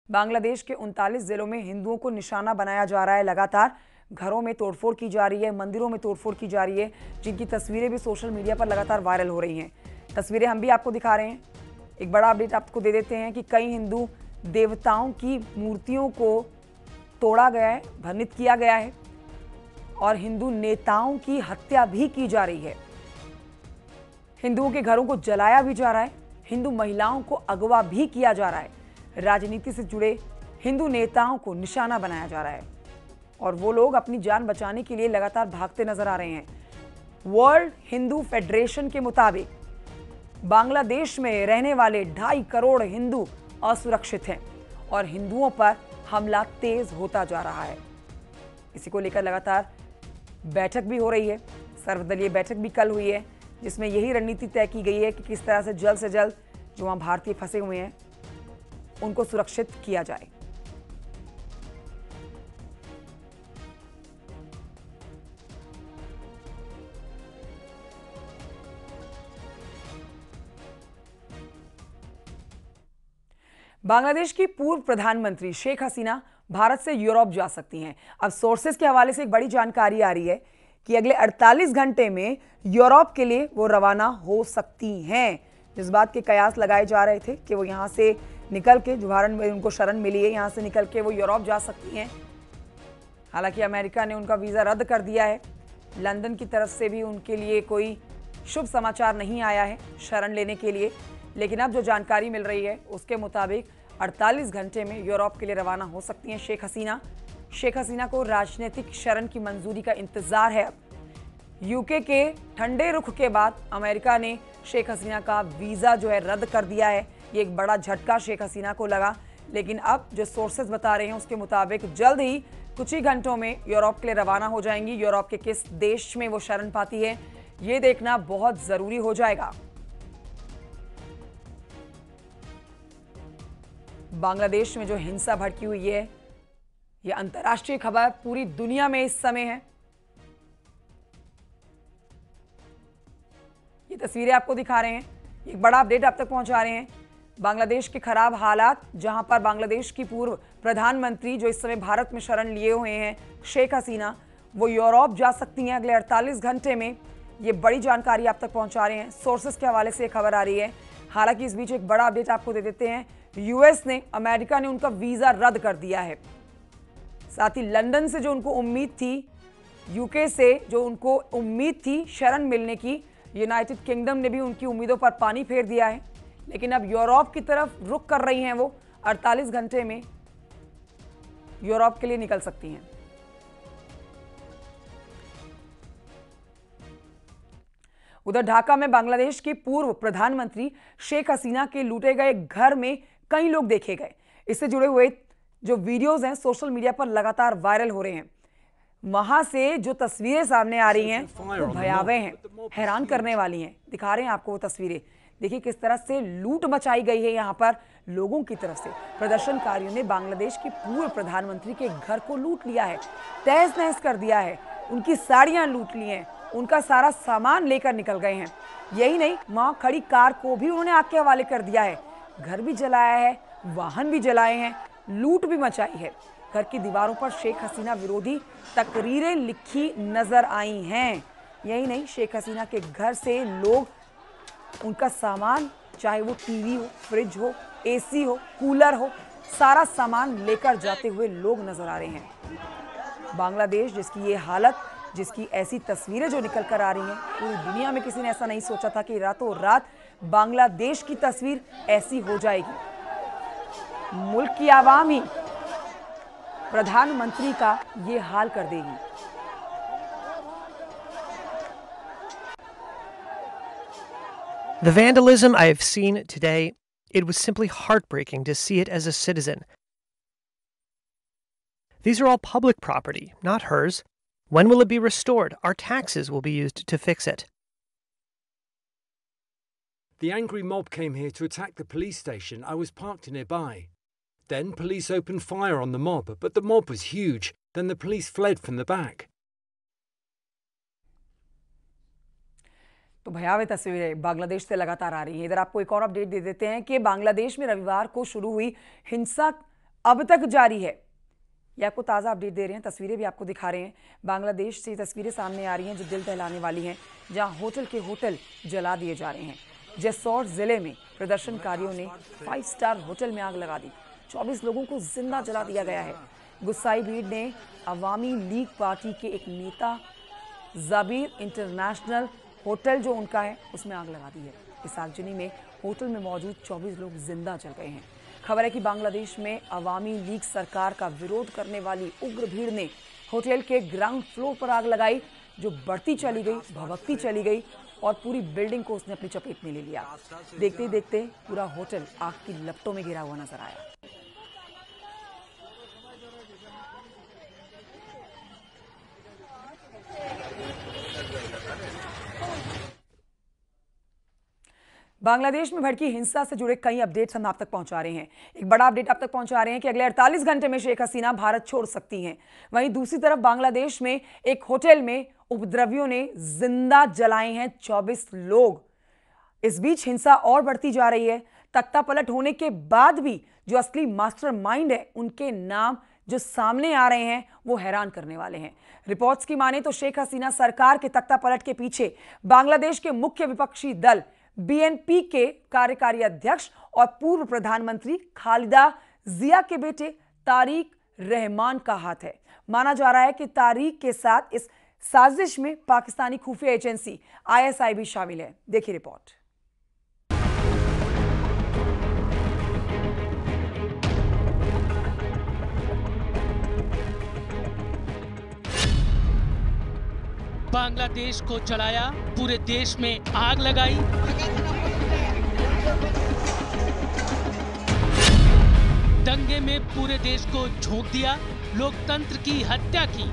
बांग्लादेश के 39 जिलों में हिंदुओं को निशाना बनाया जा रहा है। लगातार घरों में तोड़फोड़ की जा रही है, मंदिरों में तोड़फोड़ की जा रही है, जिनकी तस्वीरें भी सोशल मीडिया पर लगातार वायरल हो रही हैं। तस्वीरें हम भी आपको दिखा रहे हैं। एक बड़ा अपडेट आपको दे देते हैं कि कई हिंदू देवताओं की मूर्तियों को तोड़ा गया है, भ्रमित किया गया है और हिंदू नेताओं की हत्या भी की जा रही है। हिंदुओं के घरों को जलाया भी जा रहा है, हिंदू महिलाओं को अगवा भी किया जा रहा है। राजनीति से जुड़े हिंदू नेताओं को निशाना बनाया जा रहा है और वो लोग अपनी जान बचाने के लिए लगातार भागते नजर आ रहे हैं। वर्ल्ड हिंदू फेडरेशन के मुताबिक बांग्लादेश में रहने वाले 2.5 करोड़ हिंदू असुरक्षित हैं और हिंदुओं पर हमला तेज होता जा रहा है। इसी को लेकर लगातार बैठक भी हो रही है। सर्वदलीय बैठक भी कल हुई है, जिसमें यही रणनीति तय की गई है कि किस तरह से जल्द जो वहां भारतीय फंसे हुए हैं उनको सुरक्षित किया जाए। बांग्लादेश की पूर्व प्रधानमंत्री शेख हसीना भारत से यूरोप जा सकती हैं। अब सोर्सेस के हवाले से एक बड़ी जानकारी आ रही है कि अगले 48 घंटे में यूरोप के लिए वो रवाना हो सकती हैं। जिस बात के कयास लगाए जा रहे थे कि वो यहां से निकल के, जो भारत में उनको शरण मिली है, यहां से निकल के वो यूरोप जा सकती हैं। हालांकि अमेरिका ने उनका वीज़ा रद्द कर दिया है। लंदन की तरफ से भी उनके लिए कोई शुभ समाचार नहीं आया है शरण लेने के लिए। लेकिन अब जो जानकारी मिल रही है उसके मुताबिक 48 घंटे में यूरोप के लिए रवाना हो सकती हैं शेख हसीना। शेख हसीना को राजनीतिक शरण की मंजूरी का इंतजार है। अब यूके के ठंडे रुख के बाद अमेरिका ने शेख हसीना का वीज़ा जो है रद्द कर दिया है। ये एक बड़ा झटका शेख हसीना को लगा, लेकिन अब जो सोर्सेज बता रहे हैं उसके मुताबिक जल्द ही कुछ ही घंटों में यूरोप के लिए रवाना हो जाएंगी। यूरोप के किस देश में वो शरण पाती है ये देखना बहुत जरूरी हो जाएगा। बांग्लादेश में जो हिंसा भड़की हुई है, यह अंतर्राष्ट्रीय खबर पूरी दुनिया में इस समय है। ये तस्वीरें आपको दिखा रहे हैं, एक बड़ा अपडेट आप तक पहुंचा रहे हैं। बांग्लादेश के खराब हालात, जहां पर बांग्लादेश की पूर्व प्रधानमंत्री जो इस समय भारत में शरण लिए हुए हैं शेख हसीना, वो यूरोप जा सकती हैं अगले 48 घंटे में। ये बड़ी जानकारी आप तक पहुंचा रहे हैं। सोर्सेस के हवाले से खबर आ रही है। हालांकि इस बीच एक बड़ा अपडेट आपको दे देते हैं। यूएस ने, अमेरिका ने उनका वीजा रद्द कर दिया है। साथ ही लंदन से जो उनको उम्मीद थी, यूके से जो उनको उम्मीद थी शरण मिलने की, यूनाइटेड किंगडम ने भी उनकी उम्मीदों पर पानी फेर दिया है। लेकिन अब यूरोप की तरफ रुख कर रही हैं वो। 48 घंटे में यूरोप के लिए निकल सकती हैं। उधर ढाका में बांग्लादेश की पूर्व प्रधानमंत्री शेख हसीना के लूटे गए घर में कई लोग देखे गए। इससे जुड़े हुए जो वीडियोस हैं सोशल मीडिया पर लगातार वायरल हो रहे हैं। वहां से जो तस्वीरें सामने आ रही हैं वो भयावह हैं, हैरान करने वाली हैं। दिखा रहे हैं आपको वो तस्वीरें। देखिए किस तरह से लूट मचाई गई है यहाँ पर लोगों की तरफ से। प्रदर्शनकारियों ने बांग्लादेश की पूर्व प्रधानमंत्री के घर को लूट लिया है, तहस नहस कर दिया है, उनकी साड़ियां लूट ली हैं, उनका सारा सामान लेकर निकल गए हैं। यही नहीं, वहां खड़ी कार को भी उन्होंने आग के हवाले कर दिया है। घर भी जलाया है, वाहन भी जलाए हैं, लूट भी मचाई है। घर की दीवारों पर शेख हसीना विरोधी तकरीरें लिखी नजर आई हैं। यही नहीं, शेख हसीना के घर से लोग उनका सामान, चाहे वो टीवी हो, फ्रिज हो, एसी हो, कूलर हो, सारा सामान लेकर जाते हुए लोग नजर आ रहे हैं। बांग्लादेश जिसकी ये हालत, जिसकी ऐसी तस्वीरें जो निकल कर आ रही हैं, पूरी दुनिया में किसी ने ऐसा नहीं सोचा था कि रातों रात बांग्लादेश की तस्वीर ऐसी हो जाएगी। मुल्क की आवाम ही प्रधानमंत्री का ये हाल कर देगी। The vandalism I have seen today, it was simply heartbreaking to see it as a citizen. These are all public property, not hers. When will it be restored? Our taxes will be used to fix it. The angry mob came here to attack the police station. I was parked nearby. Then police opened fire on the mob, but the mob was huge. Then the police fled from the back. तो भयावह तस्वीरें बांग्लादेश से लगातार आ रही हैं। इधर आपको एक और अपडेट दे देते हैं कि बांग्लादेश में रविवार को शुरू हुई हिंसा अब तक जारी है। ये आपको ताज़ा अपडेट दे रहे हैं, तस्वीरें भी आपको दिखा रहे हैं। बांग्लादेश से तस्वीरें सामने आ रही हैं जो दिल दहलाने वाली हैं, जहां होटल के होटल जला दिए जा रहे हैं। जेसौर जिले में प्रदर्शनकारियों ने 5 स्टार होटल में आग लगा दी। 24 लोगों को जिंदा जला दिया गया है। गुस्साई भीड़ ने अवामी लीग पार्टी के एक नेता जाबीर इंटरनेशनल होटल जो उनका है उसमें आग लगा दी है। इस आगजनी में होटल में मौजूद 24 लोग जिंदा जल गए हैं। खबर है कि बांग्लादेश में अवामी लीग सरकार का विरोध करने वाली उग्र भीड़ ने होटल के ग्राउंड फ्लोर पर आग लगाई, जो बढ़ती चली गई, भभकती चली गई और पूरी बिल्डिंग को उसने अपनी चपेट में ले लिया। देखते ही देखते पूरा होटल आग की लपटों में घिरा हुआ नजर आया। बांग्लादेश में भड़की हिंसा से जुड़े कई अपडेट्स हम आप तक पहुंचा रहे हैं। एक बड़ा अपडेट आप तक पहुंचा रहे हैं कि अगले 48 घंटे में शेख हसीना भारत छोड़ सकती हैं। वहीं दूसरी तरफ बांग्लादेश में एक होटल में उपद्रवियों ने जिंदा जलाए हैं 24 लोग। इस बीच हिंसा और बढ़ती जा रही है। तख्ता पलट होने के बाद भी जो असली मास्टरमाइंड है उनके नाम जो सामने आ रहे हैं वो हैरान करने वाले हैं। रिपोर्ट्स की माने तो शेख हसीना सरकार के तख्ता पलट के पीछे बांग्लादेश के मुख्य विपक्षी दल बीएनपी के कार्यकारी अध्यक्ष और पूर्व प्रधानमंत्री खालिदा जिया के बेटे तारिक रहमान का हाथ है। माना जा रहा है कि तारिक के साथ इस साजिश में पाकिस्तानी खुफिया एजेंसी आईएसआई भी शामिल है। देखिए रिपोर्ट। बांग्लादेश को जलाया, पूरे देश में आग लगाई। दंगे में पूरे देश को झोंक दिया, लोकतंत्र की हत्या की।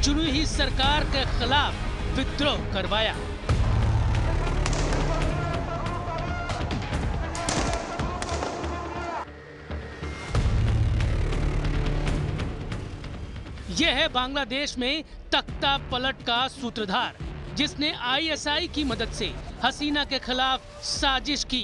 चुनी हुई सरकार के खिलाफ विद्रोह करवाया। यह है बांग्लादेश में तख्ता पलट का सूत्रधार, जिसने आईएसआई की मदद से हसीना के खिलाफ साजिश की।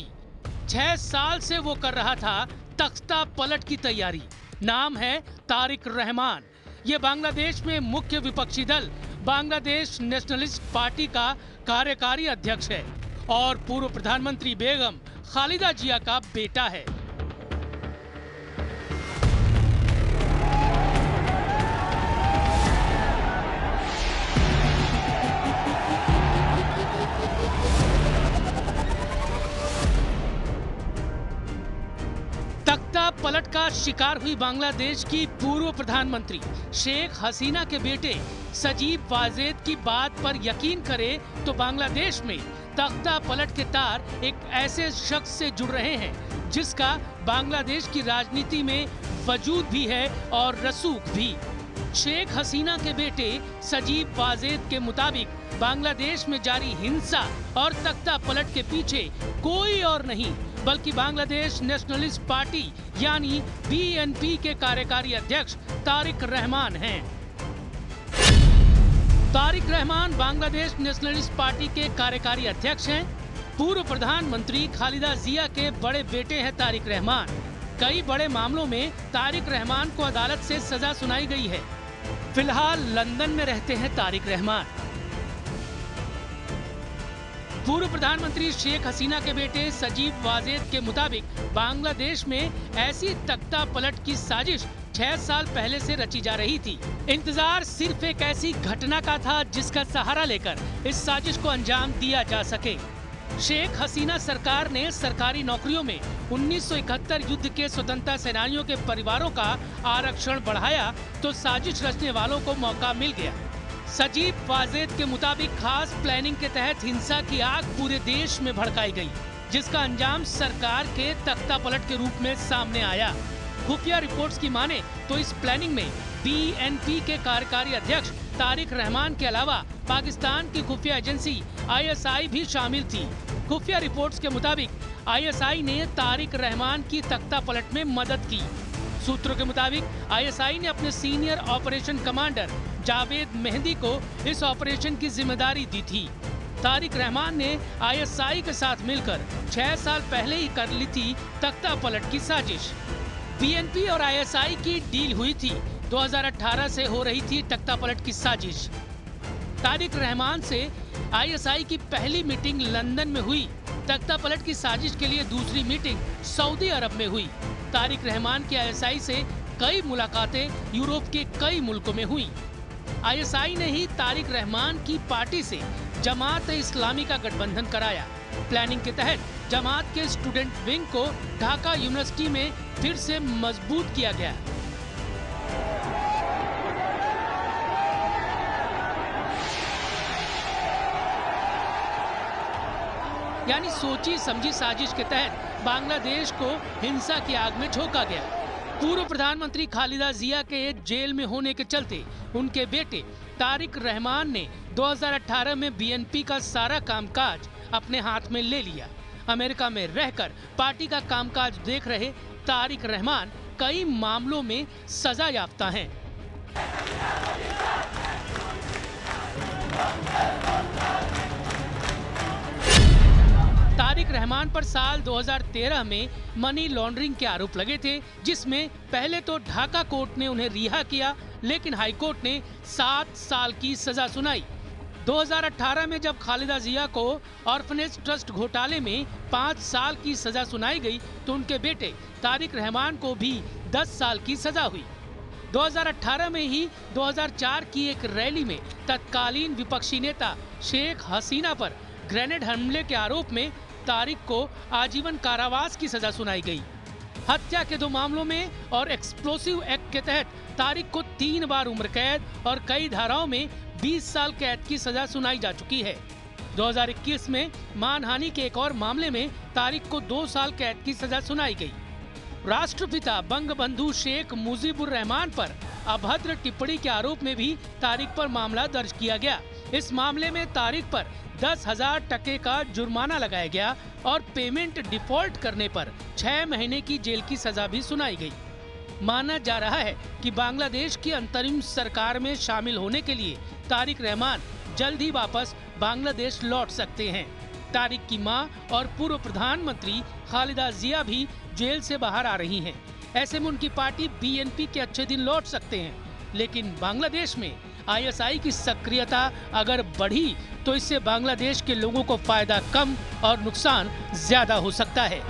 6 साल से वो कर रहा था तख्ता पलट की तैयारी। नाम है तारिक रहमान। ये बांग्लादेश में मुख्य विपक्षी दल बांग्लादेश नेशनलिस्ट पार्टी का कार्यकारी अध्यक्ष है और पूर्व प्रधानमंत्री बेगम खालिदा जिया का बेटा है। तख्ता पलट का शिकार हुई बांग्लादेश की पूर्व प्रधानमंत्री शेख हसीना के बेटे सजीब वाजेद की बात पर यकीन करें तो बांग्लादेश में तख्ता पलट के तार एक ऐसे शख्स से जुड़ रहे हैं जिसका बांग्लादेश की राजनीति में वजूद भी है और रसूख भी। शेख हसीना के बेटे सजीब वाजेद के मुताबिक बांग्लादेश में जारी हिंसा और तख्ता पलट के पीछे कोई और नहीं बल्कि बांग्लादेश नेशनलिस्ट पार्टी यानी बीएनपी के कार्यकारी अध्यक्ष तारिक रहमान हैं। तारिक रहमान बांग्लादेश नेशनलिस्ट पार्टी के कार्यकारी अध्यक्ष हैं। पूर्व प्रधानमंत्री खालिदा जिया के बड़े बेटे हैं तारिक रहमान। कई बड़े मामलों में तारिक रहमान को अदालत से सजा सुनाई गई है। फिलहाल लंदन में रहते हैं तारिक रहमान। पूर्व प्रधानमंत्री शेख हसीना के बेटे सजीब वाजेद के मुताबिक बांग्लादेश में ऐसी तख्ता पलट की साजिश 6 साल पहले से रची जा रही थी। इंतजार सिर्फ एक ऐसी घटना का था जिसका सहारा लेकर इस साजिश को अंजाम दिया जा सके। शेख हसीना सरकार ने सरकारी नौकरियों में 1971 युद्ध के स्वतंत्रता सेनानियों के परिवारों का आरक्षण बढ़ाया तो साजिश रचने वालों को मौका मिल गया। सजीब वाजेद के मुताबिक खास प्लानिंग के तहत हिंसा की आग पूरे देश में भड़काई गई, जिसका अंजाम सरकार के तख्ता पलट के रूप में सामने आया। खुफिया रिपोर्ट्स की माने तो इस प्लानिंग में बीएनपी के कार्यकारी अध्यक्ष तारिक रहमान के अलावा पाकिस्तान की खुफिया एजेंसी आईएसआई भी शामिल थी। खुफिया रिपोर्ट्स के मुताबिक आईएसआई ने तारिक रहमान की तख्ता पलट में मदद की। सूत्रों के मुताबिक आईएसआई ने अपने senior operation commander Javed mehndi को इस ऑपरेशन की जिम्मेदारी दी थी। तारिक रहमान ने आईएसआई के साथ मिलकर 6 साल पहले ही कर ली थी तख्ता पलट की साजिश। बीएनपी और आईएसआई की डील हुई थी। 2018 से हो रही थी तख्ता पलट की साजिश। तारिक रहमान से आईएसआई की पहली मीटिंग लंदन में हुई। तख्ता पलट की साजिश के लिए दूसरी मीटिंग सऊदी अरब में हुई। तारिक रहमान की आईएसआई से कई मुलाकातें यूरोप के कई मुल्कों में हुई। आईएसआई ने ही तारिक रहमान की पार्टी से जमात इस्लामी का गठबंधन कराया। प्लानिंग के तहत जमात के स्टूडेंट विंग को ढाका यूनिवर्सिटी में फिर से मजबूत किया गया। यानी सोची समझी साजिश के तहत बांग्लादेश को हिंसा की आग में झोंका गया। पूर्व प्रधानमंत्री खालिदा जिया के जेल में होने के चलते उनके बेटे तारिक रहमान ने 2018 में बीएनपी का सारा कामकाज अपने हाथ में ले लिया। अमेरिका में रहकर पार्टी का कामकाज देख रहे तारिक रहमान कई मामलों में सजा याफ्ता हैं। तारिक रहमान पर साल 2013 में मनी लॉन्ड्रिंग के आरोप लगे थे, जिसमें पहले तो ढाका कोर्ट ने उन्हें रिहा किया, लेकिन हाई कोर्ट ने 7 साल की सजा सुनाई। 2018 में जब खालिदा जिया को ऑर्फनेज ट्रस्ट घोटाले में 5 साल की सजा सुनाई गई, तो उनके बेटे तारिक रहमान को भी 10 साल की सजा हुई। 2018 में ही 2004 की एक रैली में तत्कालीन विपक्षी नेता शेख हसीना पर ग्रेनेड हमले के आरोप में तारिक को आजीवन कारावास की सजा सुनाई गई। हत्या के 2 मामलों में और एक्सप्लोसिव एक्ट के तहत तारिक को 3 बार उम्र कैद और कई धाराओं में 20 साल कैद की सजा सुनाई जा चुकी है। 2021 में मानहानि के एक और मामले में तारिक को 2 साल कैद की सजा सुनाई गई। राष्ट्रपिता बंगबंधु शेख मुजीबुर रहमान पर अभद्र टिप्पणी के आरोप में भी तारिक पर मामला दर्ज किया गया। इस मामले में तारिक पर 10,000 टके का जुर्माना लगाया गया और पेमेंट डिफॉल्ट करने पर 6 महीने की जेल की सजा भी सुनाई गई। माना जा रहा है कि बांग्लादेश की अंतरिम सरकार में शामिल होने के लिए तारिक रहमान जल्द ही वापस बांग्लादेश लौट सकते हैं। तारिक की मां और पूर्व प्रधानमंत्री खालिदा जिया भी जेल से बाहर आ रही हैं। ऐसे में उनकी पार्टी बीएनपी के अच्छे दिन लौट सकते हैं, लेकिन बांग्लादेश में आईएसआई की सक्रियता अगर बढ़ी तो इससे बांग्लादेश के लोगों को फायदा कम और नुकसान ज्यादा हो सकता है।